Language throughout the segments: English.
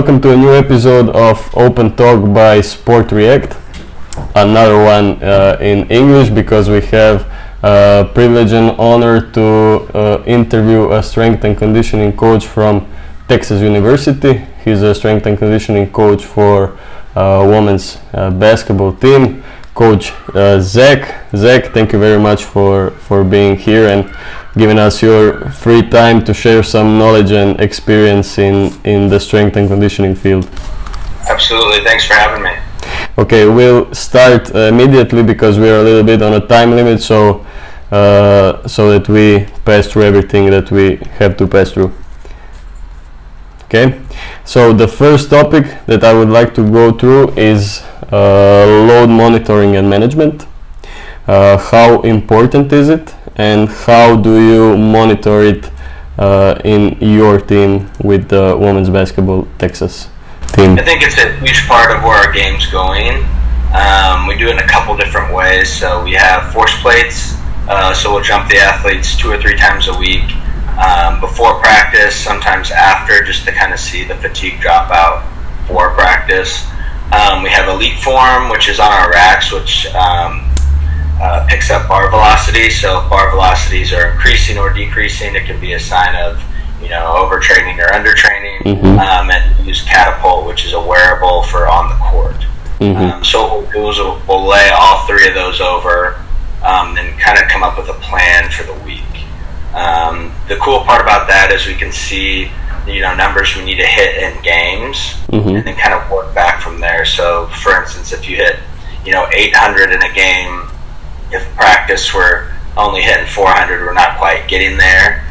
welcome to a new episode of Open Talk by Sportreact. Another one in English because we have privilege and honor to interview a strength and conditioning coach from Texas University. He's a strength and conditioning coach for women's basketball team. Coach Zack. Zack, thank you very much for being here and giving us your free time to share some knowledge and experience in the strength and conditioning field. Absolutely, thanks for having me. Okay, we'll start immediately because we are a little bit on a time limit, so that we pass through everything that we have to pass through. Okay, so the first topic that I would like to go through is load monitoring and management. How important is it, and how do you monitor it in your team with the women's basketball Texas team? I think it's a huge part of where our game's going. We do it in a couple different ways. So we have force plates, so we'll jump the athletes 2 or 3 times a week before practice, sometimes after, just to kind of see the fatigue drop out for practice. We have elite form, which is on our racks, which picks up bar velocity. So if bar velocities are increasing or decreasing, it can be a sign of overtraining or undertraining. And we use catapult, which is a wearable for on the court. So we'll lay all 3 of those over, and kind of come up with a plan for the week. The cool part about that is we can see numbers we need to hit in games, and then kind of work back from there. So for instance, if you hit 800 in a game, if practice we're only hitting 400, we're not quite getting there.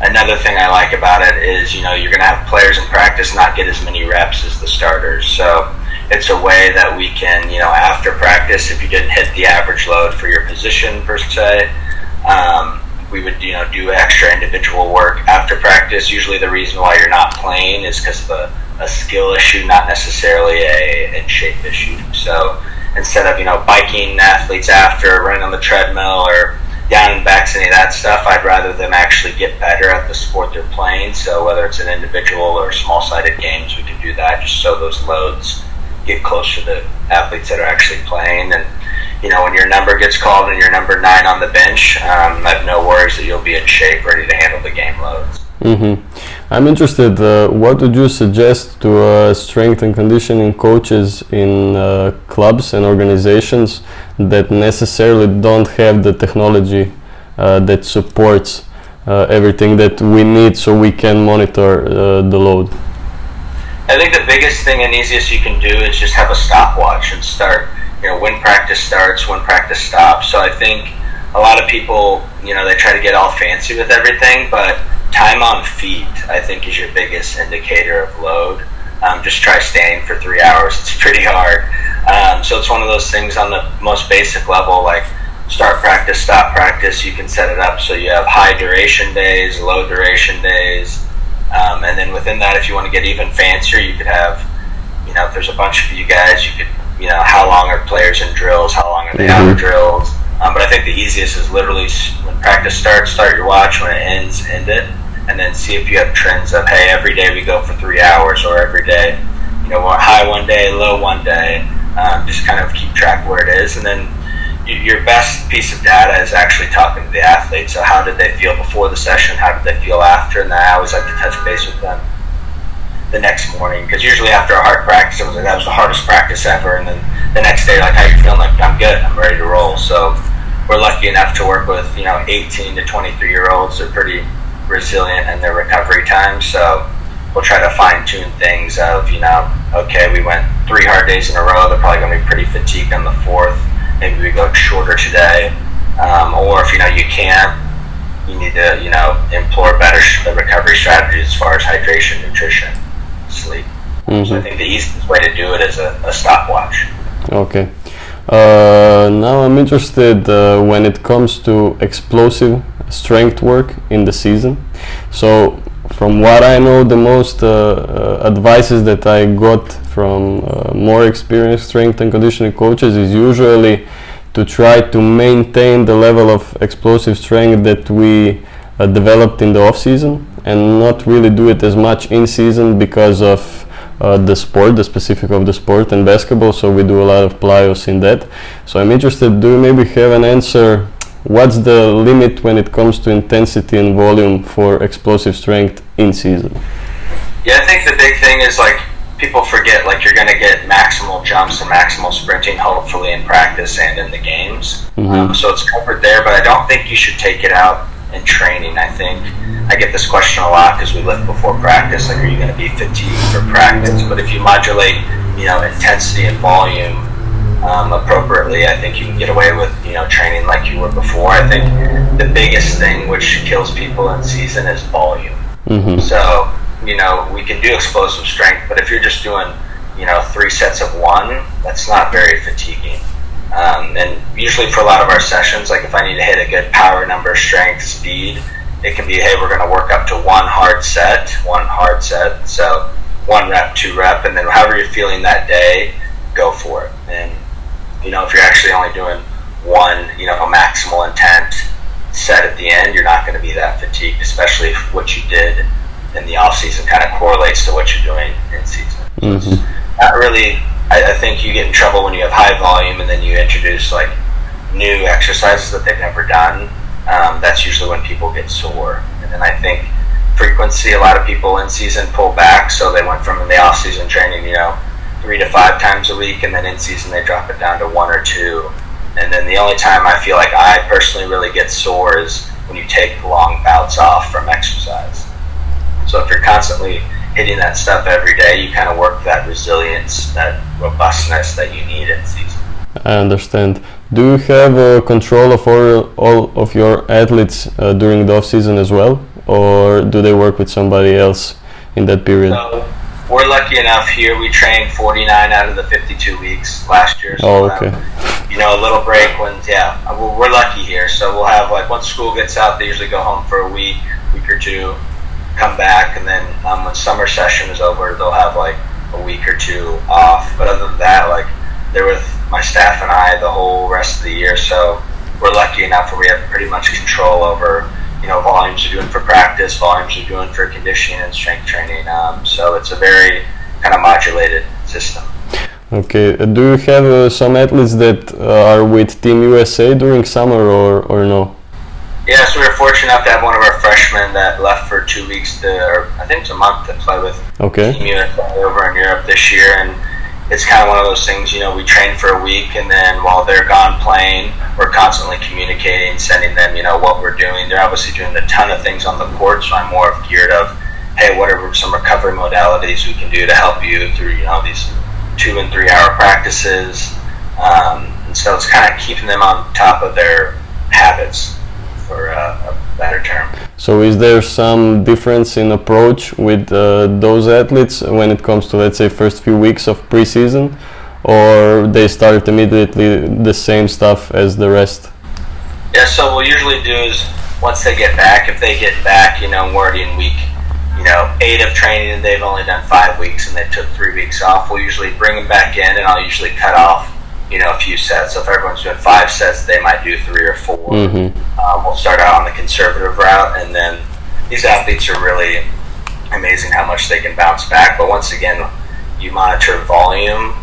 Another thing I like about it is you're going to have players in practice not get as many reps as the starters. So it's a way that we can, after practice, if you didn't hit the average load for your position per se, we would do extra individual work after practice. Usually the reason why you're not playing is because of a skill issue, not necessarily a in-shape issue. So instead of biking athletes after, running on the treadmill or down and backs, any of that stuff, I'd rather them actually get better at the sport they're playing. So whether it's an individual or small-sided games, we can do that just so those loads get closer to the athletes that are actually playing. And when your number gets called and you're number 9 on the bench, I have no worries that you'll be in shape, ready to handle the game loads. I'm interested, what would you suggest to strength and conditioning coaches in clubs and organizations that necessarily don't have the technology that supports everything that we need so we can monitor the load? I think the biggest thing and easiest you can do is just have a stopwatch and start when practice starts, when practice stops. So I think a lot of people, they try to get all fancy with everything, but time on feet, I think, is your biggest indicator of load. Just try standing for 3 hours. It's pretty hard. So it's one of those things on the most basic level, like start practice, stop practice. You can set it up so you have high duration days, low duration days. And then within that, if you want to get even fancier, you could have, if there's a bunch of you guys, you could, how long are players in drills? How long are they out of drills? But I think the easiest is literally when practice starts, start your watch. When it ends, end it. And then see if you have trends of, hey, every day we go for 3 hours, or every day, high one day, low one day. Just kind of keep track where it is. And then your best piece of data is actually talking to the athlete. So how did they feel before the session? How did they feel after? And then I always like to touch base with them the next morning, because usually after a hard practice, I was like, that was the hardest practice ever. And then the next day, like, how you feeling? Like, I'm good, I'm ready to roll. So we're lucky enough to work with 18 to 23-year-olds. They're pretty resilient in their recovery time. So we'll try to fine tune things of okay, we went 3 hard days in a row, they're probably going to be pretty fatigued on the 4th. Maybe we go shorter today, or if you can't, you need to employ better recovery strategies as far as hydration, nutrition, sleep. So I think the easiest way to do it is a stopwatch. Okay. Now I'm interested when it comes to explosive strength work in the season. So from what I know, the most advices that I got from more experienced strength and conditioning coaches is usually to try to maintain the level of explosive strength that we developed in the off season, and not really do it as much in season because of the sport, the specific of the sport and basketball, so we do a lot of plyos in that. So I'm interested, do you maybe have an answer, what's the limit when it comes to intensity and volume for explosive strength in season? Yeah, I think the big thing is like people forget like you're going to get maximal jumps and maximal sprinting hopefully in practice and in the games. So it's covered there, but I don't think you should take it out in training. I think I get this question a lot because we lift before practice, like are you going to be fatigued for practice? But if you modulate, intensity and volume appropriately, I think you can get away with, training like you were before. I think the biggest thing which kills people in season is volume. So, we can do explosive strength, but if you're just doing, 3 sets of 1, that's not very fatiguing. And usually for a lot of our sessions, like if I need to hit a good power number, strength, speed, it can be, hey, we're going to work up to one hard set. So 1 rep, 2 rep, and then however you're feeling that day, go for it. And, if you're actually only doing 1, maximal intent set at the end, you're not going to be that fatigued, especially if what you did in the off season kind of correlates to what you're doing in season. So it's not really, I think you get in trouble when you have high volume and then you introduce like new exercises that they've never done. That's usually when people get sore. And then I think frequency, a lot of people in season pull back, so they went from in the off season training, 3 to 5 times a week, and then in season they drop it down to 1 or 2. And then the only time I feel like I personally really get sore is when you take long bouts off from exercise. So if you're constantly hitting that stuff every day, you kind of work that resilience, that robustness that you need in season. I understand. Do you have control of all of your athletes during the off season as well, or do they work with somebody else in that period? So we're lucky enough here. We trained 49 out of the 52 weeks last year. So okay. A little break when, we're lucky here. So we'll have like once school gets out, they usually go home for a week or 2, come back, and then when summer session is over, they'll have like a week or 2 off. But other than that, like they're with my staff and I the whole rest of the year. So we're lucky enough where we have pretty much control over, volumes you're doing for practice, volumes you're doing for conditioning and strength training. So it's a very kind of modulated system. Okay. Do you have some athletes that are with Team USA during summer or no? Yeah, so we were fortunate enough to have one of our freshmen that left for 2 weeks or I think it's a month to play with Team USA over in Europe this year. And it's kind of one of those things, we train for a week, and then while they're gone playing, we're constantly communicating, sending them, what we're doing. They're obviously doing a ton of things on the court, so I'm more geared of, hey, what are some recovery modalities we can do to help you through, these 2 and 3 hour practices. And so it's kind of keeping them on top of their habits, for a better term. So is there some difference in approach with those athletes when it comes to, let's say, first few weeks of preseason, or they start immediately the same stuff as the rest? Yeah, so what we'll usually do is once they get back, if they get back, we're already in week 8 of training and they've only done 5 weeks and they took 3 weeks off, we'll usually bring them back in, and I'll usually cut off a few sets. So if everyone's doing 5 sets, they might do 3 or 4. We'll start out on the conservative route, and then these athletes are really amazing how much they can bounce back. But once again, you monitor volume.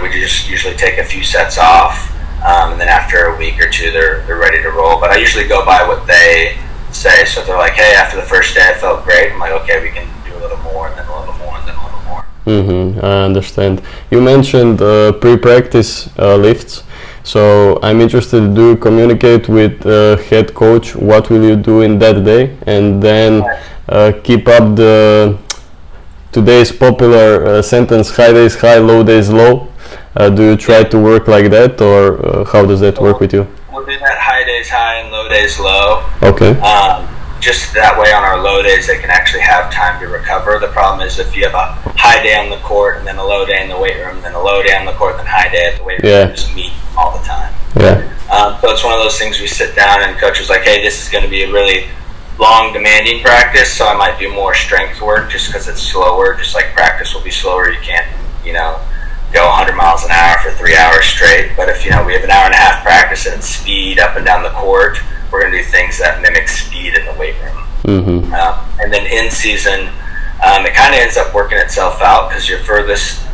We just usually take a few sets off, and then after a week or 2, they're ready to roll. But I usually go by what they say. So if they're like, hey, after the first day I felt great, I'm like, okay, we can do a little more, and then a little more, and then a little more. I understand. You mentioned pre-practice lifts, so I'm interested, do you communicate with head coach what will you do in that day, and then keep up the today's popular sentence, high days high, low days low? Do you try to work like that, or how does that work with you? We'll do that high days high and low days low. Okay. Just that way on our low days they can actually have time to recover. The problem is if you have a high day on the court and then a low day in the weight room, and then a low day on the court and then high day at the weight room, you just meet all the time. So it's one of those things we sit down and coach is like, hey, this is going to be a really long demanding practice, so I might do more strength work just because it's slower. Just like practice will be slower, you can't go 100 miles an hour for 3 hours straight. But if we have an hour and a half practice and it's speed up and down the court, we're going to do things that mimic speed in the weight room. And then in season, it kind of ends up working itself out because your furthest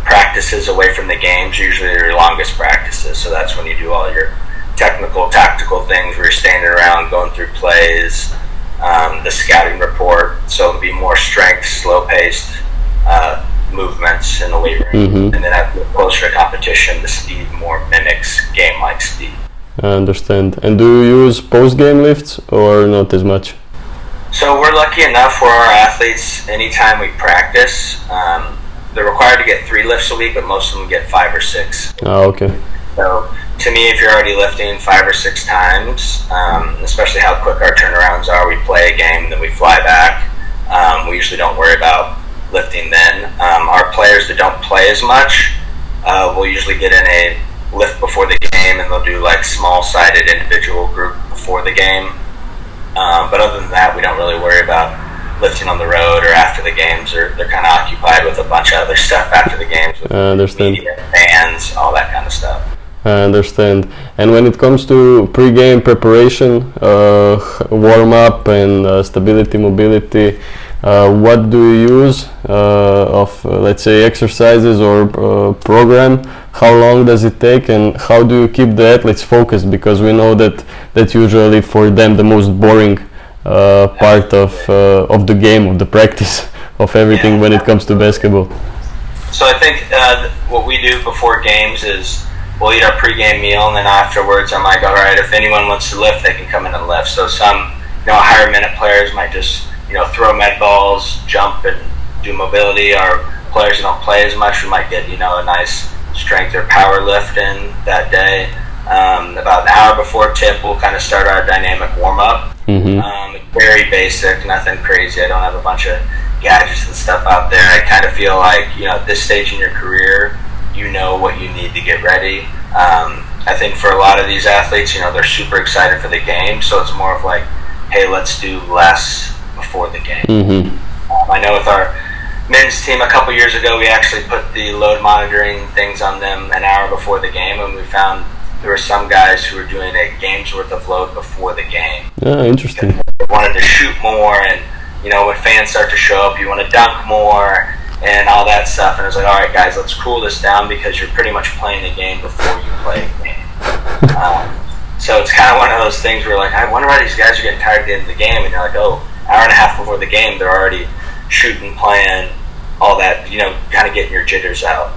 practices away from the games are usually your longest practices. So that's when you do all your technical, tactical things where you're standing around going through plays, the scouting report. So it'll be more strength, slow-paced movements in the weight room. And then as we get closer to competition, the speed more mimics game-like speed. I understand. And do you use post-game lifts or not as much? So we're lucky enough for our athletes, anytime we practice, they're required to get 3 lifts a week, but most of them get 5 or 6. Okay. So to me, if you're already lifting 5 or 6 times, especially how quick our turnarounds are, we play a game and then we fly back. We usually don't worry about lifting then. Our players that don't play as much will usually get in a lift before the game, and they'll do like small-sided individual group before the game. But other than that, we don't really worry about lifting on the road or after the games. They're kind of occupied with a bunch of other stuff after the games, with media, fans, all that kind of stuff. I understand. And when it comes to pre-game preparation, warm-up and stability, mobility, what do you use of, let's say, exercises or program? How long does it take, and how do you keep the athletes focused? Because we know that that's usually for them the most boring part of the game, of the practice, of everything when it comes to basketball. So I think what we do before games is we'll eat our pregame meal, and then afterwards I'm like, all right, if anyone wants to lift, they can come in and lift. So some, higher minute players might just, throw med balls, jump, and do mobility. Our players who don't play as much, we might get, a nice strength or power lift in that day. About an hour before tip, we'll kind of start our dynamic warm-up. Very basic, nothing crazy. I don't have a bunch of gadgets and stuff out there. I kind of feel like, at this stage in your career, you know what you need to get ready. I think for a lot of these athletes, they're super excited for the game, so it's more of like, hey, let's do less before the game. I know with our men's team a couple years ago, we actually put the load monitoring things on them an hour before the game, and we found there were some guys who were doing a game's worth of load before the game. Interesting. They wanted to shoot more, and when fans start to show up, you want to dunk more and all that stuff. And I was like, all right, guys, let's cool this down because you're pretty much playing a game before you play a game. So it's kind of one of those things where like, I wonder why these guys are getting tired at the end of the game, and you're like, oh, hour and a half before the game, they're already shooting, playing, all that, kind of getting your jitters out.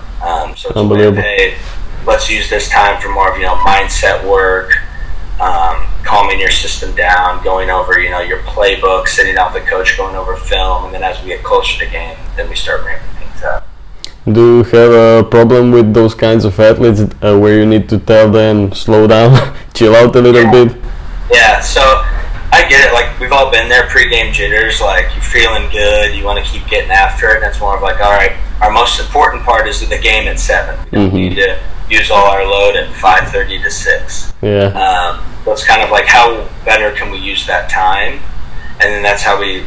So it's unbelievable. Like, hey, let's use this time for more of, mindset work, calming your system down, going over, your playbook, sitting down with the coach, going over film, and then as we get closer to game, then we start ramping things up. Do you have a problem with those kinds of athletes where you need to tell them, slow down, chill out a little bit? Yeah, so I get it. Like, we've all been there, pre-game jitters, like, you're feeling good, you want to keep getting after it, and it's more of like, all right, our most important part is the game at 7. We don't need to use all our load at 5:30 to 6. Yeah. So it's kind of like, how better can we use that time? And then that's how we,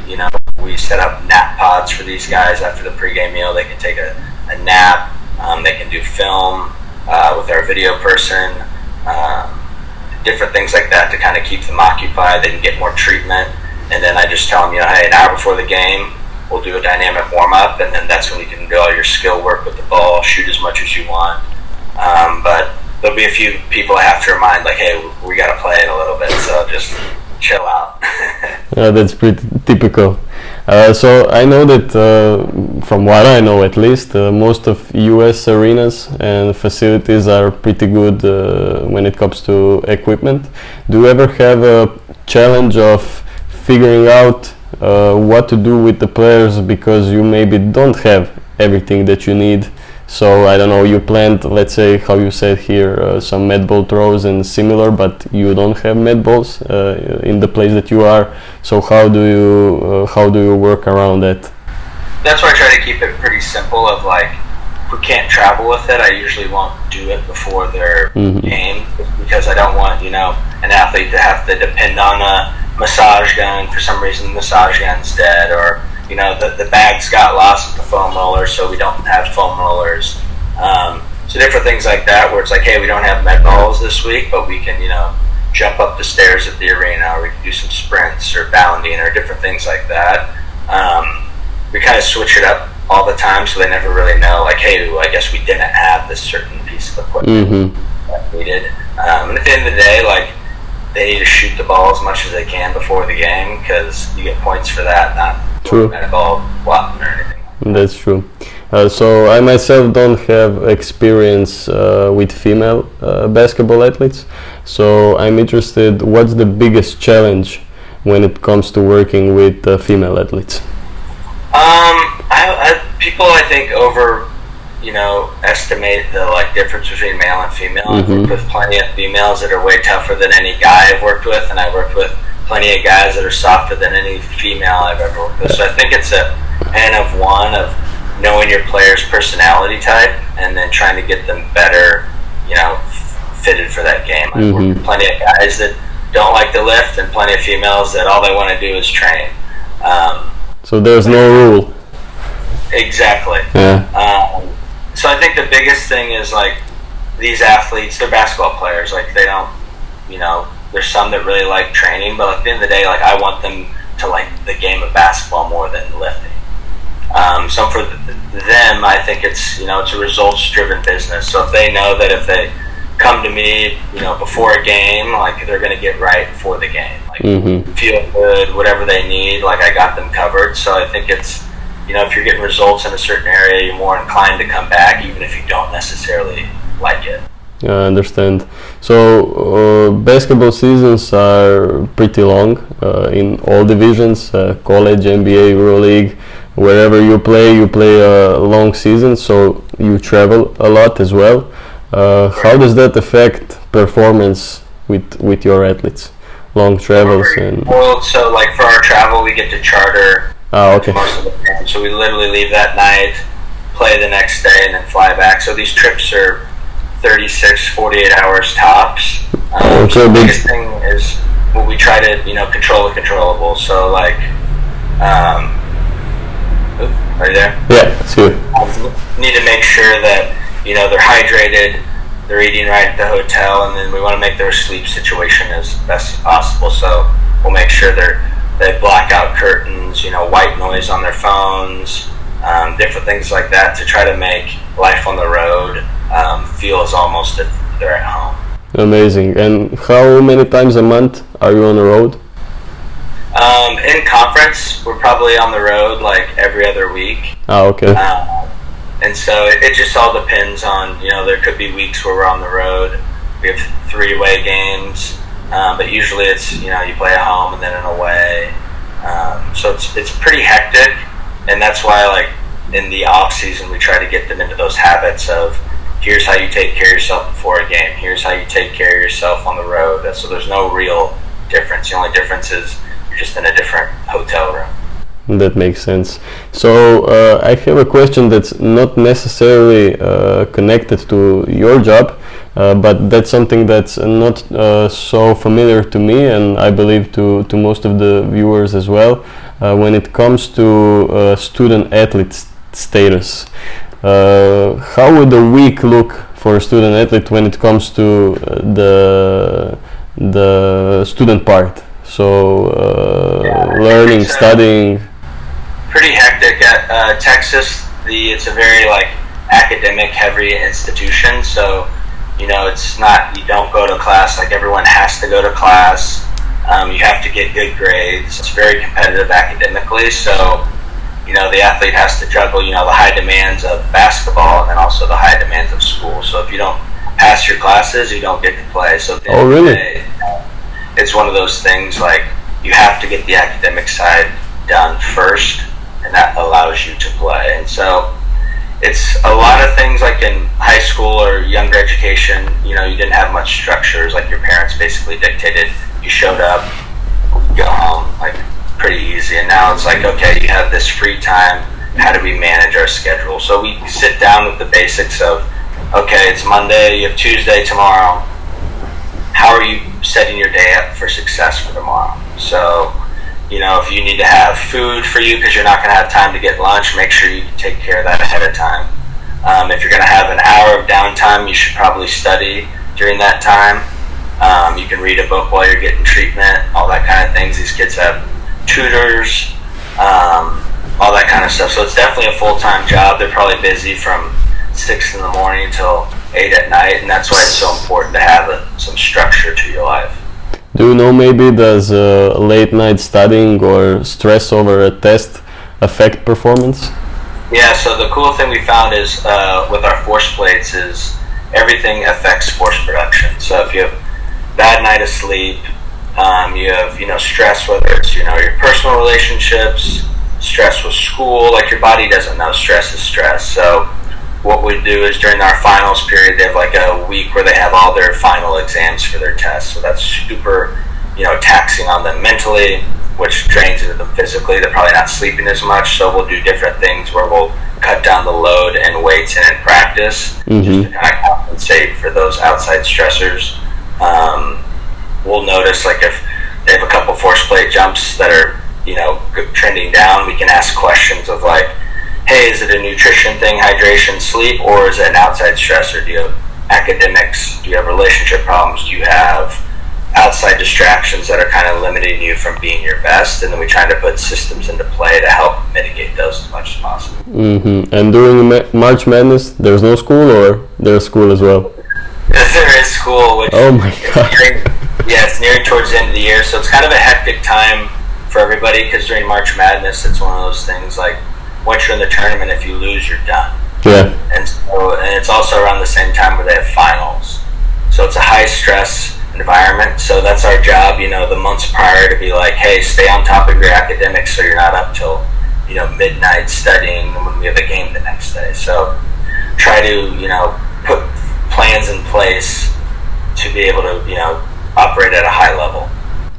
we set up nap pods for these guys after the pregame meal. They can take a nap. They can do film with our video person, different things like that to kind of keep them occupied. They can get more treatment. And then I just tell them, hey, an hour before the game, we'll do a dynamic warm-up, and then that's when you can do all your skill work with the ball, shoot as much as you want. But there'll be a few people I have to remind, like, hey, we got to play it a little bit, so just chill out. That's pretty typical. So I know that, from what I know at least, most of US arenas and facilities are pretty good when it comes to equipment. Do you ever have a challenge of figuring out what to do with the players because you maybe don't have everything that you need? So I don't know, you planned, let's say, how you said here, some med ball throws and similar, but you don't have med balls in the place that you are. So how do you work around that? That's why I try to keep it pretty simple. Of like, if we can't travel with it, I usually won't do it before their game, because I don't want an athlete to have to depend on a massage gun for some reason. The massage gun's dead, or the bags got lost at the foam roller, so we don't have foam rollers. So different things like that, where it's like, hey, we don't have med balls this week, but we can, jump up the stairs at the arena, or we can do some sprints or bounding or different things like that. We kind of switch it up all the time, so they never really know, like, hey, well, I guess we didn't have this certain piece of equipment that we did. And at the end of the day, like, they need to shoot the ball as much as they can before the game, because you get points for that, not that ball flopping or anything. That's true. So I myself don't have experience with female basketball athletes, so I'm interested, what's the biggest challenge when it comes to working with female athletes? People, I think, estimate the difference between male and female. I've worked with plenty of females that are way tougher than any guy I've worked with, and I've worked with plenty of guys that are softer than any female I've ever worked with. So I think it's a N of one of knowing your player's personality type and then trying to get them better, fitted for that game. I've worked with plenty of guys that don't like to lift, and plenty of females that all they want to do is train. So there's no rule. Exactly. Yeah. So I think the biggest thing is, these athletes, they're basketball players. They don't, there's some that really like training, but at the end of the day, I want them to like the game of basketball more than lifting. So for them, I think it's a results-driven business. So if they know that if they come to me, before a game, they're going to get right for the game, feel good, whatever they need, I got them covered. So I think it's, if you're getting results in a certain area, you're more inclined to come back, even if you don't necessarily like it. I understand. So basketball seasons are pretty long in all divisions, college, NBA, EuroLeague. Wherever you play a long season, so you travel a lot as well. How does that affect performance with your athletes? Long travels and... Well, so for our travel, we get to charter okay. most of the time. So we literally leave that night, play the next day, and then fly back. So these trips are 36, 48 hours tops. So the biggest thing is we try to, control the controllables. So are you there? Yeah, it's good. Need to make sure that they're hydrated, they're eating right at the hotel, and then we want to make their sleep situation as best as possible. So we'll make sure they black out curtains, white noise on their phones, different things like that to try to make life on the road feel as almost if they're at home. Amazing. And how many times a month are you on the road? In conference, we're probably on the road every other week. Okay. And so it just all depends on, there could be weeks where we're on the road. We have 3-way games, but usually it's, you play at home and then an away. So it's pretty hectic, and that's why in the off season we try to get them into those habits of, here's how you take care of yourself before a game, here's how you take care of yourself on the road. So there's no real difference. The only difference is you're just in a different hotel room. That makes sense. So I have a question that's not necessarily connected to your job, but that's something that's not so familiar to me, and I believe to most of the viewers as well. When it comes to student athlete status, how would a week look for a student athlete when it comes to the student part? So learning, studying. Pretty hectic at Texas. It's a very academic heavy institution. So it's not, you don't go to class. Everyone has to go to class. You have to get good grades. It's very competitive academically. So the athlete has to juggle the high demands of basketball and then also the high demands of school. So if you don't pass your classes, you don't get to play. So really? It's one of those things you have to get the academic side done first, and that allows you to play. And so it's a lot of things in high school or younger education, you didn't have much structures. Your parents basically dictated, you showed up, you go home, pretty easy. And now it's okay, you have this free time, how do we manage our schedule? So we sit down with the basics of, okay, it's Monday, you have Tuesday tomorrow, how are you setting your day up for success for tomorrow? So, if you need to have food for you because you're not going to have time to get lunch, make sure you take care of that ahead of time. If you're going to have an hour of downtime, you should probably study during that time. You can read a book while you're getting treatment, all that kind of things. These kids have tutors, all that kind of stuff. So it's definitely a full-time job. They're probably busy from 6 in the morning till 8 at night, and that's why it's so important to have some structure to your life. Do you know, maybe does late night studying or stress over a test affect performance? Yeah, so the cool thing we found is with our force plates is everything affects force production. So if you have bad night of sleep, you have stress, whether it's your personal relationships, stress with school, like your body doesn't know stress is stress. So what we do is during our finals period, they have like a week where they have all their final exams for their tests. So that's super, taxing on them mentally, which drains into them physically. They're probably not sleeping as much. So we'll do different things where we'll cut down the load and weights and in practice just to kind of compensate for those outside stressors. We'll notice like if they have a couple force plate jumps that are, trending down, we can ask questions of like, hey, is it a nutrition thing, hydration, sleep, or is it an outside stressor? Do you have academics? Do you have relationship problems? Do you have outside distractions that are kind of limiting you from being your best? And then we try to put systems into play to help mitigate those as much as possible. And during March Madness, there's no school, or there's school as well? There is school, which oh my god. It's nearing towards the end of the year, so it's kind of a hectic time for everybody because during March Madness, it's one of those things like, once you're in the tournament, if you lose, you're done. Yeah. And it's also around the same time where they have finals. So it's a high stress environment. So that's our job, the months prior to be like, hey, stay on top of your academics so you're not up till, midnight studying when we have a game the next day. So try to, put plans in place to be able to, operate at a high level.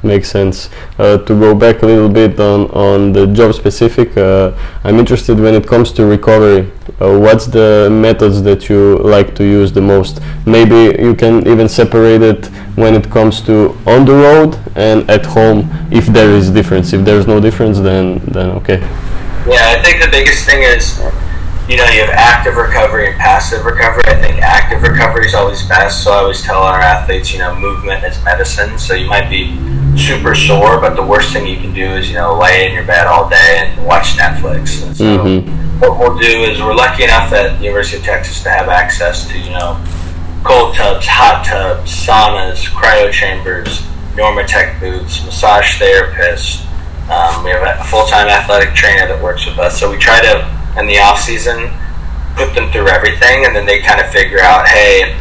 Makes sense. To go back a little bit on the job specific, I'm interested when it comes to recovery. What's the methods that you like to use the most? Maybe you can even separate it when it comes to on the road and at home, if there is difference. If there's no difference, then okay. Yeah, I think the biggest thing is, you have active recovery and passive recovery. I think active recovery is always best. So I always tell our athletes, movement is medicine. So you might be super sore, but the worst thing you can do is, lay in your bed all day and watch Netflix. And so what we'll do is we're lucky enough at the University of Texas to have access to, cold tubs, hot tubs, saunas, cryo chambers, Normatec booths, massage therapists. We have a full-time athletic trainer that works with us. So we try to, in the off season, put them through everything, and then they kind of figure out, hey,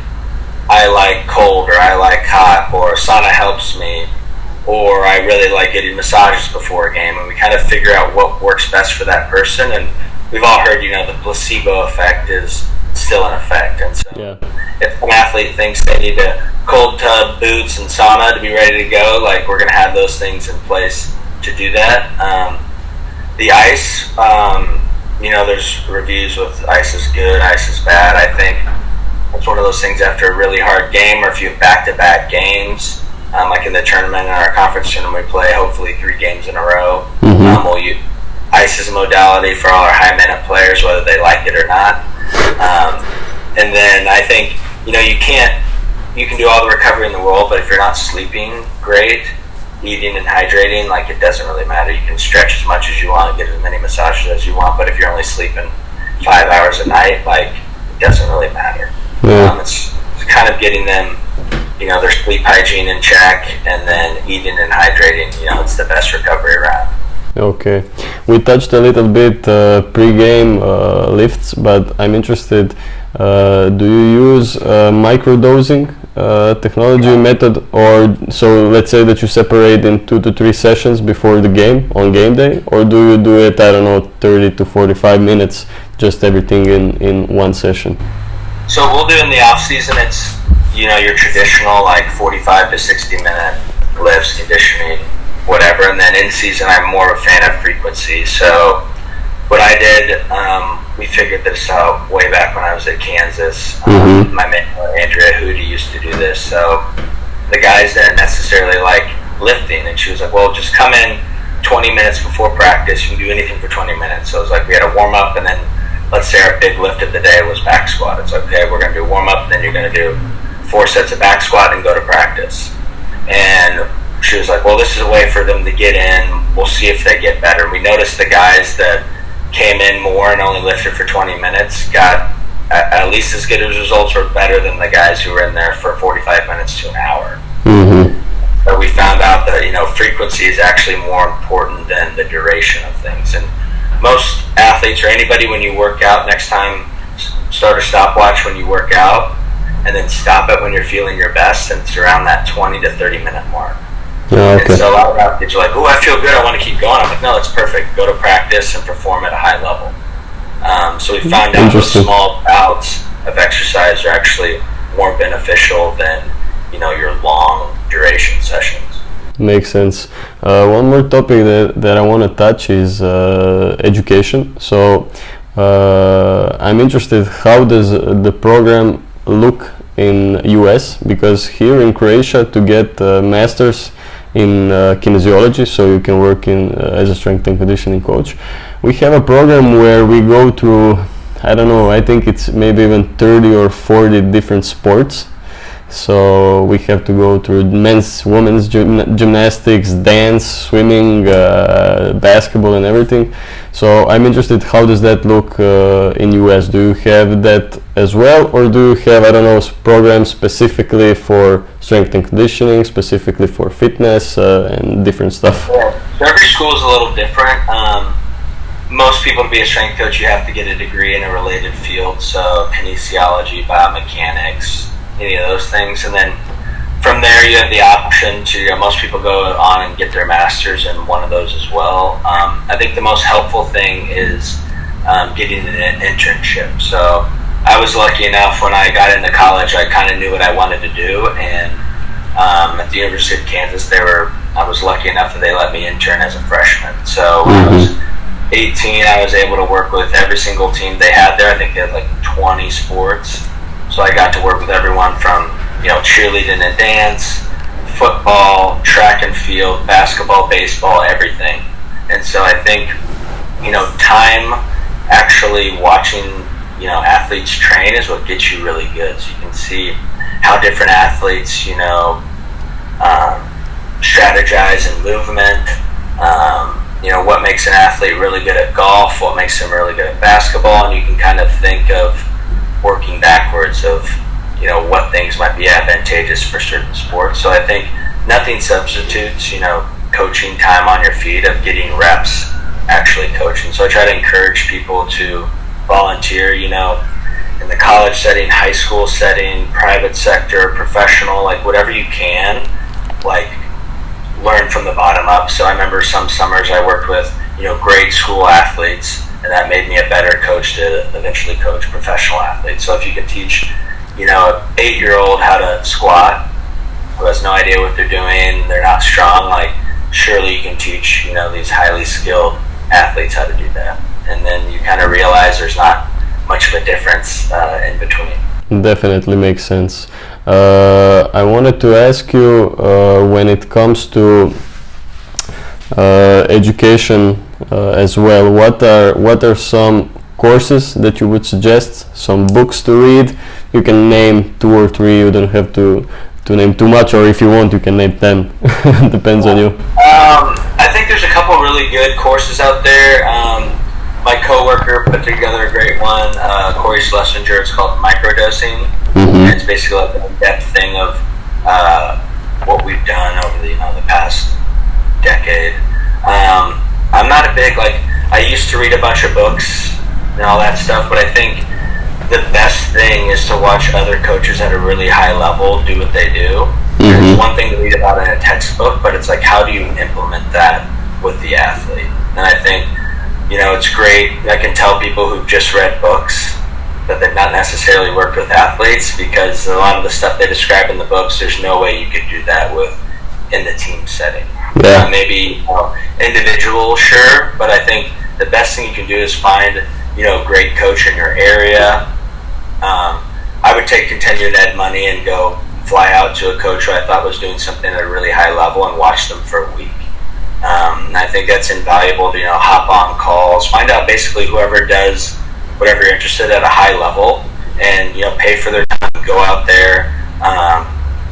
I like cold, or I like hot, or sauna helps me, or I really like getting massages before a game, and we kind of figure out what works best for that person. And we've all heard, the placebo effect is still in effect, and so if an athlete thinks they need a cold tub, boots, and sauna to be ready to go, like, we're going to have those things in place to do that. The ice, there's reviews with ice is good, ice is bad. I think it's one of those things after a really hard game, or if you have back-to-back games, like in the tournament, in our conference tournament, we play hopefully 3 games in a row. We'll use ice as a modality for all our high-minute players, whether they like it or not. And then I think, you can do all the recovery in the world, but if you're not sleeping great, eating and hydrating, like, it doesn't really matter. You can stretch as much as you want, get as many massages as you want, but if you're only sleeping 5 hours a night, like, it doesn't really matter. It's kind of getting them, their sleep hygiene in check, and then eating and hydrating, it's the best recovery around. Okay, we touched a little bit pre-game lifts, but I'm interested, do you use microdosing technology method, or so let's say that you separate in 2 to 3 sessions before the game on game day, or do you do it, 30 to 45 minutes, just everything in one session? So we'll do in the off season, it's your traditional like 45 to 60 minute lifts, conditioning, whatever, and then in season I'm more of a fan of frequency. So what I did, we figured this out way back when I was at Kansas. My mentor Andrea Hootie used to do this. So the guys didn't necessarily like lifting, and she was like, well, just come in 20 minutes before practice, you can do anything for 20 minutes. So it was like we had a warm up, and then let's say our big lift of the day was back squat. It's like, okay, we're going to do warm up, and then you're going to do 4 sets of back squat and go to practice. And she was like, well, this is a way for them to get in. We'll see if they get better. We noticed the guys that came in more and only lifted for 20 minutes got at least as good as results or better than the guys who were in there for 45 minutes to an hour. But we found out that, frequency is actually more important than the duration of things. And most athletes or anybody, when you work out, next time start a stopwatch when you work out and then stop it when you're feeling your best, and it's around that 20 to 30 minute mark. And so a lot of athletes are like, oh, I feel good, I want to keep going. I'm like, no, it's perfect. Go to practice and perform at a high level. So we found out those small bouts of exercise are actually more beneficial than your long duration sessions. Makes sense. One more topic that I want to touch is education. So I'm interested, how does the program look in US? Because here in Croatia, to get a master's in kinesiology, so you can work in as a strength and conditioning coach, we have a program where we go through, I don't know, I think it's maybe even 30 or 40 different sports. So we have to go through men's, women's gymnastics, dance, swimming, basketball and everything. So I'm interested, how does that look in US? Do you have that as well, or do you have, I don't know, programs specifically for strength and conditioning, specifically for fitness and different stuff? Yeah. So every school is a little different. Most people, to be a strength coach, you have to get a degree in a related field, so kinesiology, biomechanics, any of those things, and then from there you have the option to, most people go on and get their masters in one of those as well. I think the most helpful thing is getting an internship. So I was lucky enough, when I got into college, I kind of knew what I wanted to do, and at the University of Kansas, I was lucky enough that they let me intern as a freshman. So when I was 18, I was able to work with every single team they had there. I think they had like 20 sports. So I got to work with everyone from, cheerleading and dance, football, track and field, basketball, baseball, everything. And so I think, time actually watching, athletes train is what gets you really good. So you can see how different athletes, strategize in movement, what makes an athlete really good at golf, what makes them really good at basketball, and you can kind of think of working backwards of what things might be advantageous for certain sports. So I think nothing substitutes coaching time on your feet, of getting reps actually coaching. So I try to encourage people to volunteer in the college setting, high school setting, private sector, professional, like whatever you can, like learn from the bottom up. So I remember some summers I worked with grade school athletes, and that made me a better coach to eventually coach professional athletes. So if you can teach, an 8-year-old how to squat, who has no idea what they're doing, they're not strong, like surely you can teach, these highly skilled athletes how to do that. And then you kind of realize there's not much of a difference in between. Definitely makes sense. I wanted to ask you, when it comes to education as well, what are some courses that you would suggest, some books to read? You can name 2 or 3, you don't have to name too much, or if you want you can name 10. Depends on you. I think there's a couple really good courses out there. My coworker put together a great one, Corey Schlesinger. It's called microdosing. And it's basically like an in-depth thing of what we've done over the past decade. I'm not a big, I used to read a bunch of books and all that stuff, but I think the best thing is to watch other coaches at a really high level do what they do. It's one thing to read about in a textbook, but it's like, how do you implement that with the athlete? And I think, it's great. I can tell people who've just read books that they've not necessarily worked with athletes, because a lot of the stuff they describe in the books, there's no way you could do that in the team setting. Yeah. Maybe individual, sure, but I think the best thing you can do is find a great coach in your area. I would take continuing ed money and go fly out to a coach who I thought was doing something at a really high level and watch them for a week. And I think that's invaluable to hop on calls, find out basically whoever does whatever you're interested at a high level, and pay for their time, go out there,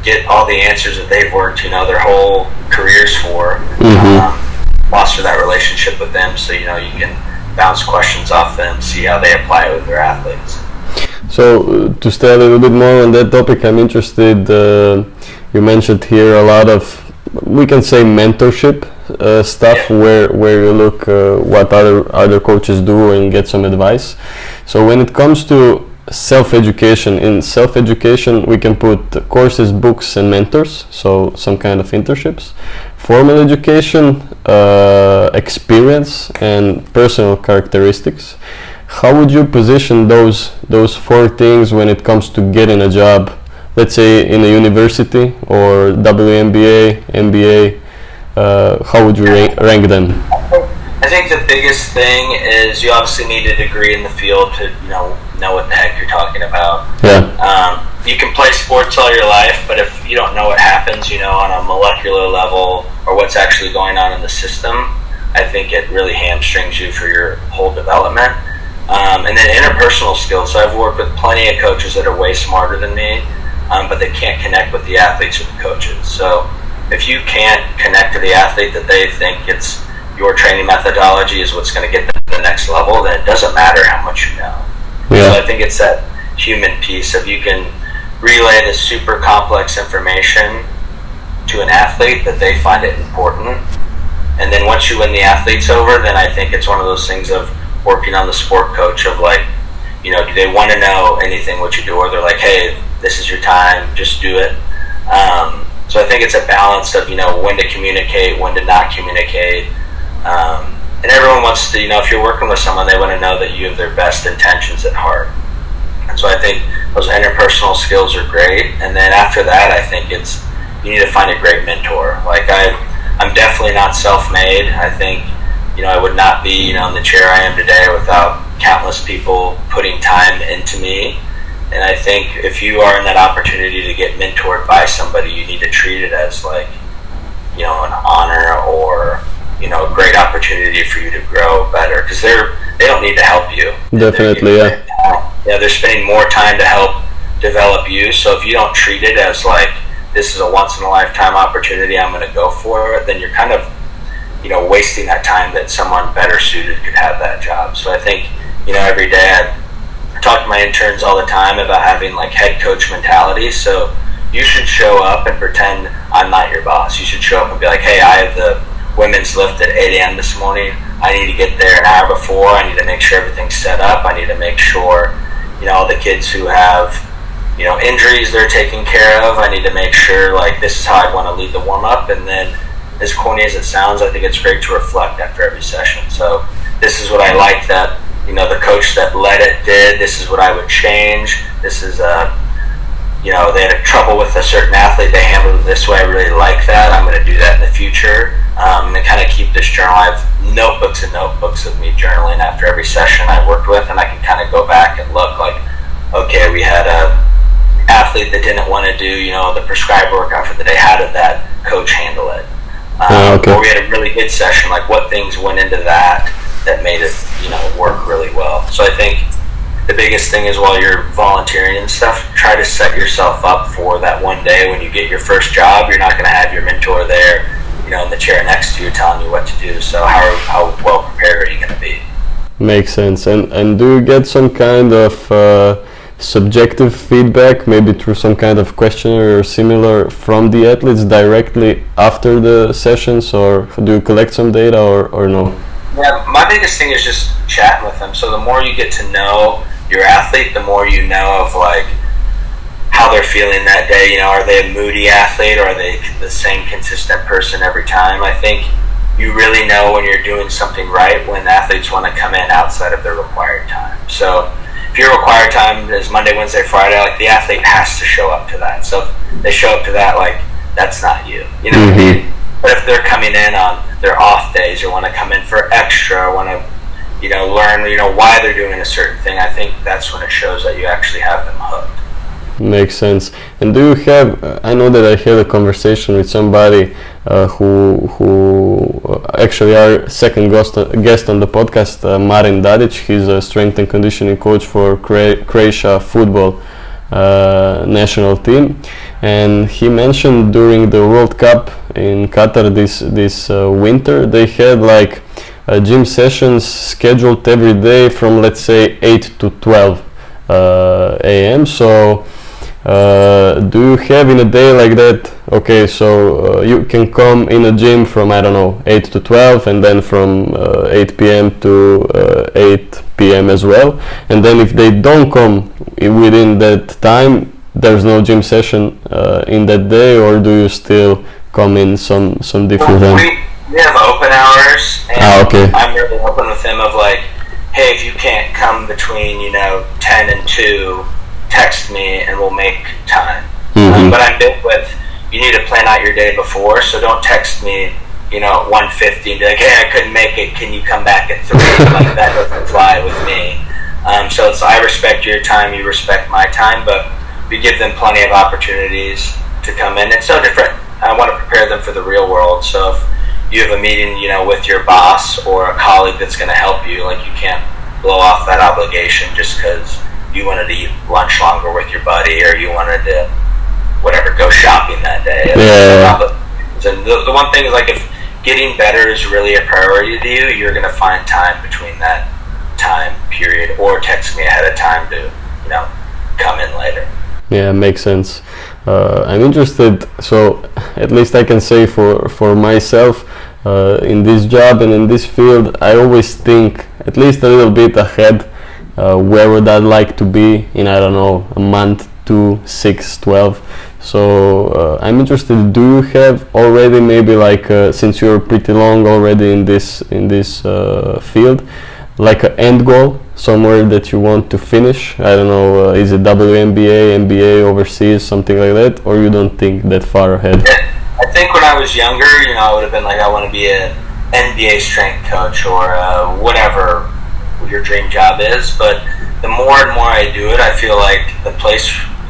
get all the answers that they've worked, their whole careers for, foster that relationship with them, so you can bounce questions off them, see how they apply it with their athletes. So to stay a little bit more on that topic, I'm interested. You mentioned here a lot of, we can say, mentorship stuff, where you look what other coaches do and get some advice. So when it comes to self-education, in self-education we can put courses, books, and mentors, so some kind of internships. Formal education, experience, and personal characteristics. How would you position those four things when it comes to getting a job, let's say in a university or WNBA, NBA? How would you rank them? I think the biggest thing is you obviously need a degree in the field to know what the heck you're talking about. Yeah. You can play sports all your life, but if you don't know what happens, on a molecular level or what's actually going on in the system, I think it really hamstrings you for your whole development. And then interpersonal skills. So I've worked with plenty of coaches that are way smarter than me, but they can't connect with the athletes or the coaches. So if you can't connect to the athlete that they think it's your training methodology is what's going to get them to the next level, then it doesn't matter how much you know. Yeah. So I think it's that human piece. If you can relay the super complex information to an athlete that they find it important, and then once you win the athletes over, then I think it's one of those things of working on the sport coach of like, do they want to know anything what you do, or they're like, hey, this is your time, just do it. So I think it's a balance of when to communicate, when to not communicate, and everyone wants to, if you're working with someone, they want to know that you have their best intentions at heart. And so I think those interpersonal skills are great, and then after that, I think you need to find a great mentor. Like I'm definitely not self-made. I think I would not be in the chair I am today without countless people putting time into me. And I think if you are in that opportunity to get mentored by somebody, you need to treat it as like an honor or a great opportunity for you to grow better, because they don't need to help you. Definitely, they're spending more time to help develop you. So if you don't treat it as like this is a once in a lifetime opportunity, I'm going to go for it, then you're kind of wasting that time that someone better suited could have that job. So I think every day I talk to my interns all the time about having like head coach mentality. So you should show up and pretend I'm not your boss. You should show up and be like, hey, I have the women's lift at 8 a.m. this morning. I need to get there an hour before. I need to make sure everything's set up. I need to make sure all the kids who have injuries they're taken care of. I need to make sure like this is how I want to lead the warm-up. And then, as corny as it sounds, I think it's great to reflect after every session. So this is what I like that the coach that led it did. This is what I would change. This is they had trouble with a certain athlete. They handled it this way. I really like that. I'm going to do that in the future. And kind of keep this journal. I have notebooks and notebooks of me journaling after every session I worked with, and I can kind of go back and look like, okay, we had a athlete that didn't want to do the prescribed workout for the day. How did that coach handle it? Or we had a really good session, like what things went into that made it work really well. So I think the biggest thing is while you're volunteering and stuff, try to set yourself up for that one day when you get your first job. You're not going to have your mentor there in the chair next to you telling you what to do. So how well prepared are you going to be? Makes sense. And do you get some kind of subjective feedback, maybe through some kind of questionnaire or similar, from the athletes directly after the sessions, or do you collect some data or no? Yeah, my biggest thing is just chatting with them. So the more you get to know your athlete, the more you know of like how they're feeling that day. Are they a moody athlete, or are they the same consistent person every time? I think you really know when you're doing something right when athletes want to come in outside of their required time. So if your required time is Monday, Wednesday, Friday, like the athlete has to show up to that. So if they show up to that, like that's not you. What I mean? But if they're coming in on their off days or want to come in for extra, or want to, learn, why they're doing a certain thing, I think that's when it shows that you actually have them hooked. Makes sense. And do you have? I know that I had a conversation with somebody who actually our second guest on the podcast, Marin Dadic. He's a strength and conditioning coach for Croatia football national team, and he mentioned during the World Cup in Qatar this winter they had like gym sessions scheduled every day from, let's say, 8 to 12 a.m. So do you have in a day like that, okay, so you can come in a gym from, I don't know, 8 to 12, and then from 8 p.m. to 8 p.m. as well, and then if they don't come within that time, there's no gym session in that day, or do you still come in some different time? We have open hours, and okay. I'm really open with them of like, hey, if you can't come between 10 and 2, text me and we'll make time. But I'm big with, you need to plan out your day before, so don't text me at 1:50 and be like, hey, I couldn't make it, can you come back at 3? Like, that doesn't fly with me. So it's, I respect your time, you respect my time, but we give them plenty of opportunities to come in. It's so different. I want to prepare them for the real world. So if you have a meeting, with your boss or a colleague that's going to help you, like, you can't blow off that obligation just because you wanted to eat lunch longer with your buddy, or you wanted to, whatever, go shopping that day. Yeah. And the one thing is, like, if getting better is really a priority to you, you're going to find time between that time period, or text me ahead of time to, come in later. Yeah, makes sense. I'm interested, so at least I can say for myself, in this job and in this field, I always think at least a little bit ahead. Where would I like to be in, I don't know, a month, 2, 6, 12? So I'm interested, do you have already maybe like, since you're pretty long already in this field, like an end goal, somewhere that you want to finish? I don't know, is it WNBA, NBA overseas, something like that, or you don't think that far ahead? I think when I was younger, I would have been like, I want to be an NBA strength coach, or whatever your dream job is. But the more and more I do it, I feel like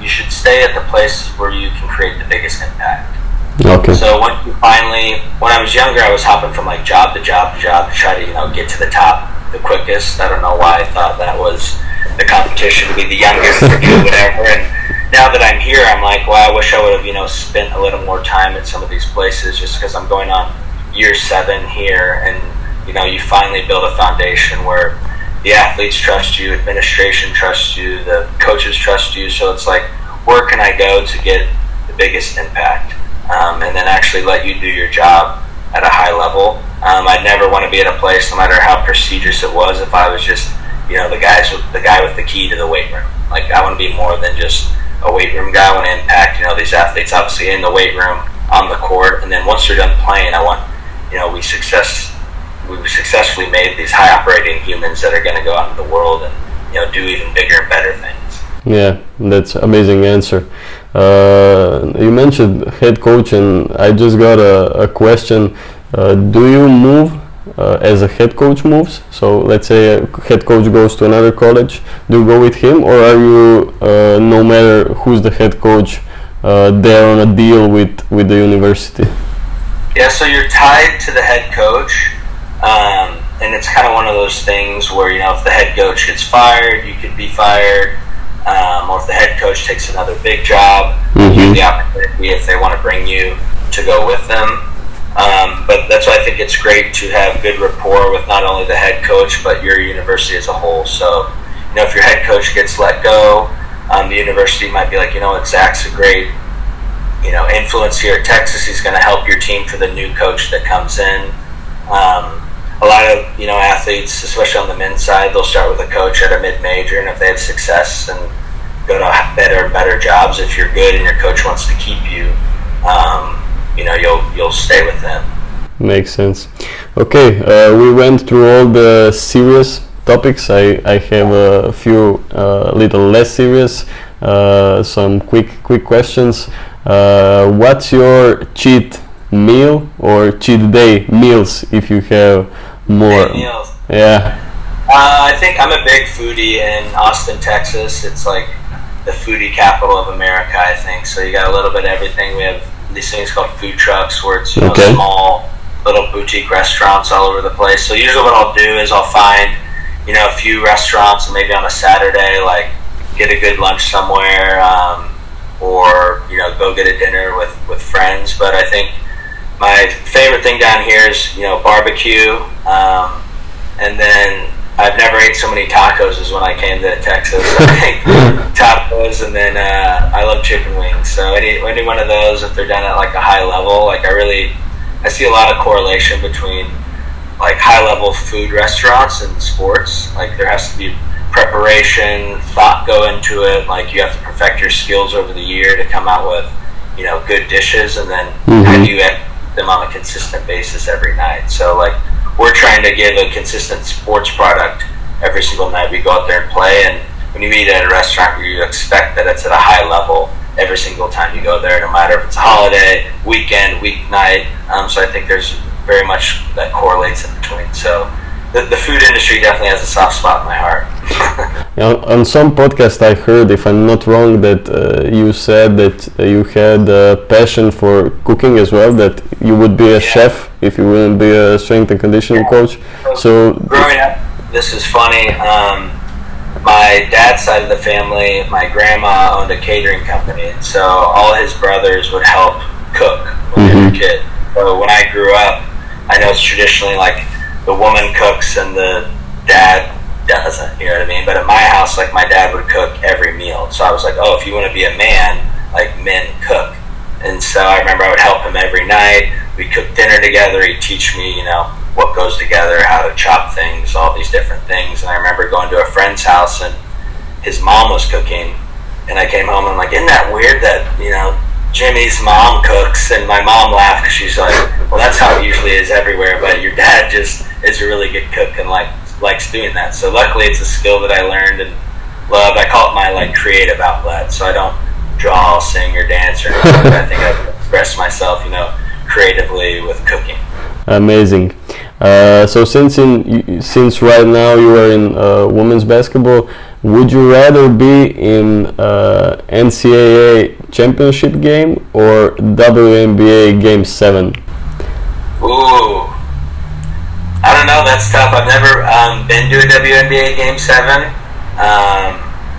you should stay at the place where you can create the biggest impact. Okay. So when I was younger, I was hopping from like job to job to job to try to get to the top the quickest. I don't know why I thought that was the competition, to be the youngest to do whatever. And now that I'm here, I'm like, well, I wish I would have spent a little more time at some of these places, just because I'm going on year 7 here, and you finally build a foundation where the athletes trust you, administration trusts you, the coaches trust you. So it's like, where can I go to get the biggest impact, and then actually let you do your job at a high level. I'd never want to be at a place, no matter how prestigious it was, if I was just the guy with the key to the weight room. Like, I want to be more than just a weight room guy. I want to impact these athletes, obviously in the weight room, on the court, and then once they're done playing, I want we've successfully made these high operating humans that are going to go out into the world and do even bigger and better things. Yeah, that's amazing answer. You mentioned head coach, and I just got a question. Do you move as a head coach moves? So let's say a head coach goes to another college, do you go with him, or are you, no matter who's the head coach, there on a deal with the university? Yeah, so you're tied to the head coach, and it's kind of one of those things where, if the head coach gets fired, you could be fired, or if the head coach takes another big job, you have the opportunity, if they want to bring you, to go with them. But that's why I think it's great to have good rapport with not only the head coach, but your university as a whole. So, if your head coach gets let go, the university might be like, Zach's a great, influence here at Texas. He's going to help your team for the new coach that comes in. A lot of, athletes, especially on the men's side, they'll start with a coach at a mid-major, and if they have success and go to better and better jobs, if you're good and your coach wants to keep you, you'll stay with them. Makes sense. Okay, we went through all the serious topics. I have a few little less serious, some quick questions. What's your cheat meal or cheat day meals, if you have more? Meals. Yeah. I think I'm a big foodie in Austin, Texas. It's like the foodie capital of America, I think. So you got a little bit of everything. We have these things called food trucks, where it's small little boutique restaurants all over the place. So usually what I'll do is I'll find a few restaurants, maybe on a Saturday, like get a good lunch somewhere, or go get a dinner with friends. But I think my favorite thing down here is barbecue, and then I've never ate so many tacos as when I came to Texas. I think tacos, and then I love chicken wings. So any one of those, if they're done at like a high level, like I see a lot of correlation between like high level food restaurants and sports. Like there has to be preparation, thought go into it. Like you have to perfect your skills over the year to come out with good dishes, and then how do you eat them on a consistent basis every night. So like we're trying to give a consistent sports product every single night we go out there and play. And when you eat at a restaurant, you expect that it's at a high level every single time you go there, no matter if it's a holiday, weekend, weeknight. So I think there's very much that correlates in between. So the food industry definitely has a soft spot in my heart. On some podcast I heard, if I'm not wrong, that you said that you had a passion for cooking as well, that you would be a chef if you wouldn't be a strength and conditioning coach. So growing up, this is funny, my dad's side of the family, my grandma owned a catering company, and so all his brothers would help cook when they were a kid. So when I grew up, I know it's traditionally like the woman cooks and the dad doesn't, you know what I mean? But at my house, like my dad would cook every meal. So I was like, oh, if you want to be a man, like men cook. And so I remember I would help him every night. We'd cook dinner together. He'd teach me, what goes together, how to chop things, all these different things. And I remember going to a friend's house and his mom was cooking. And I came home and I'm like, isn't that weird that, Jimmy's mom cooks? And my mom laughed because she's like, well, that's how it usually is everywhere. But your dad just is a really good cook and likes doing that. So luckily it's a skill that I learned and loved. I call it my creative outlet. So I don't draw, sing, or dance or anything. But I think I express myself, creatively with cooking. Amazing. So since right now you are in women's basketball, would you rather be in NCAA championship game or WNBA game 7? Ooh, I don't know. That's tough. I've never been to a WNBA game 7.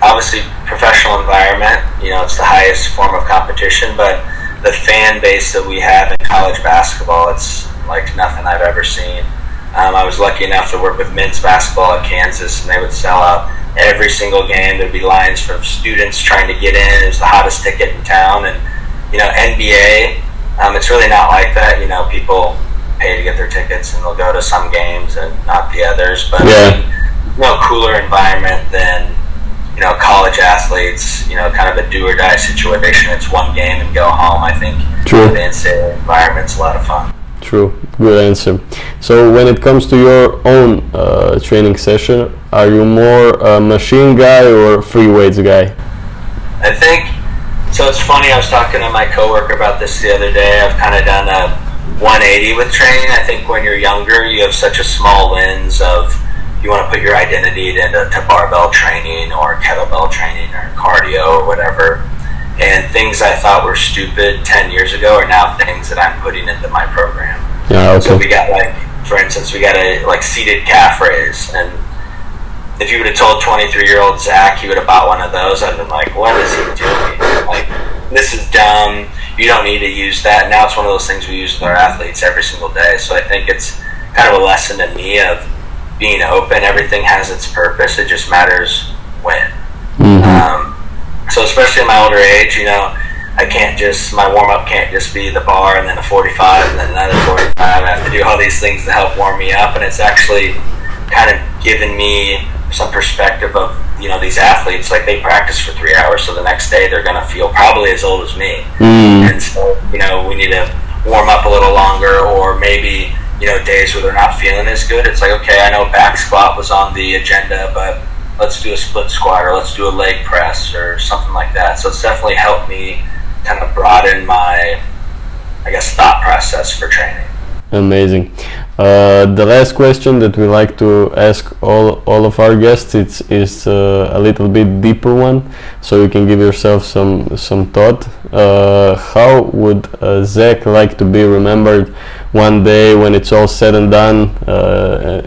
Obviously, professional environment. It's the highest form of competition, but the fan base that we have in college basketball, it's like nothing I've ever seen. I was lucky enough to work with men's basketball at Kansas, and they would sell out every single game. There'd be lines from students trying to get in. It was the hottest ticket in town. And NBA, it's really not like that. People pay to get their tickets and they'll go to some games and not the others. But no cooler environment than college athletes. Kind of a do or die situation. It's one game and go home. I think the NCAA environment's a lot of fun. True, good answer. So when it comes to your own training session, are you more a machine guy or free weights guy? I think, so it's funny, I was talking to my coworker about this the other day. I've kind of done a 180 with training. I think when you're younger, you have such a small lens of, you want to put your identity into barbell training or kettlebell training or cardio or whatever. And things I thought were stupid 10 years ago are now things that I'm putting into my program. Yeah, okay. So we got for instance, we got a seated calf raise. And if you would have told 23-year-old Zach he would have bought one of those, I'd been like, what is he doing? This is dumb. You don't need to use that. Now it's one of those things we use with our athletes every single day. So I think it's kind of a lesson to me of being open. Everything has its purpose. It just matters when. So especially in my older age, I can't my warm-up can't just be the bar and then a 45 and then another 45. I have to do all these things to help warm me up, and it's actually kind of given me some perspective of, these athletes, like they practice for 3 hours, so the next day they're going to feel probably as old as me. And so, we need to warm up a little longer, or maybe, days where they're not feeling as good. It's like, okay, I know back squat was on the agenda, but let's do a split squat, or let's do a leg press or something like that. So it's definitely helped me kind of broaden my, thought process for training. Amazing. The last question that we like to ask all of our guests is a little bit deeper one, so you can give yourself some thought. How would Zack like to be remembered one day when it's all said and done,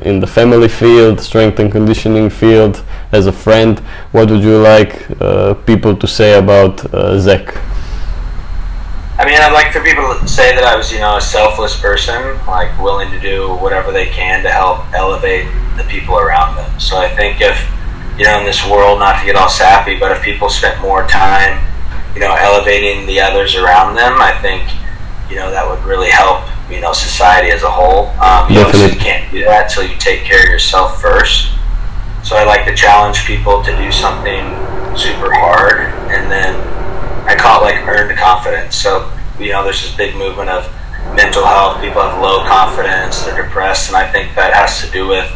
in the family field, strength and conditioning field, as a friend. What would you like people to say about Zack? I mean, I'd like for people to say that I was, a selfless person, like willing to do whatever they can to help elevate the people around them. So I think if, in this world, not to get all sappy, but if people spent more time, elevating the others around them, I think, that would really help, society as a whole. You obviously can't do that until you take care of yourself first. So I like to challenge people to do something super hard, and then I call it like earned confidence. So, there's this big movement of mental health. People have low confidence, they're depressed, and I think that has to do with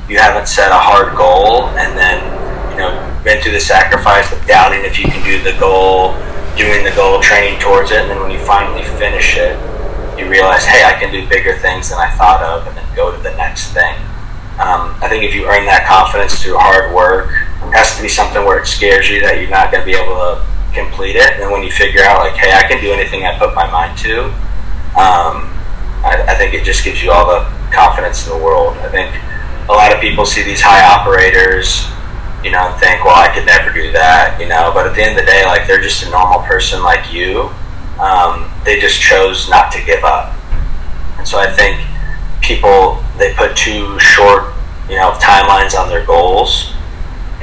you haven't set a hard goal and then, been through the sacrifice of doubting if you can do the goal, doing the goal, training towards it, and then when you finally finish it, you realize, hey, I can do bigger things than I thought of, and then go to the next thing. I think if you earn that confidence through hard work, it has to be something where it scares you that you're not going to be able to complete it, and when you figure out, like, hey, I can do anything I put my mind to, I think it just gives you all the confidence in the world. I think a lot of people see these high operators, and think, well, I could never do that, but at the end of the day, like, they're just a normal person like you. They just chose not to give up. And so I think people, they put too short, timelines on their goals,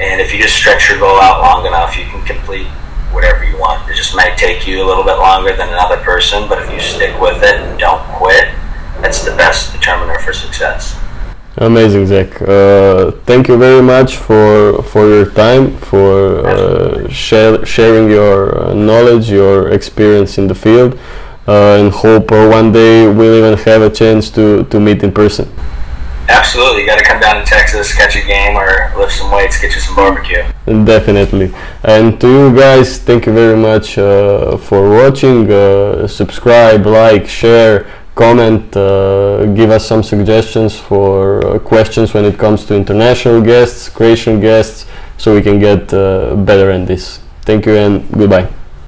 and if you just stretch your goal out long enough, you can complete whatever you want. It just might take you a little bit longer than another person, but if you stick with it and don't quit, that's the best determiner for success. Amazing, Zack. Thank you very much for your time, for sharing your knowledge, your experience in the field, and hope one day we'll even have a chance to meet in person. Absolutely, you got to come down to Texas, catch a game, or lift some weights, get you some barbecue. Definitely. And to you guys, thank you very much for watching. Subscribe, like, share, comment, give us some suggestions for questions when it comes to international guests, Croatian guests, so we can get better at this. Thank you and goodbye.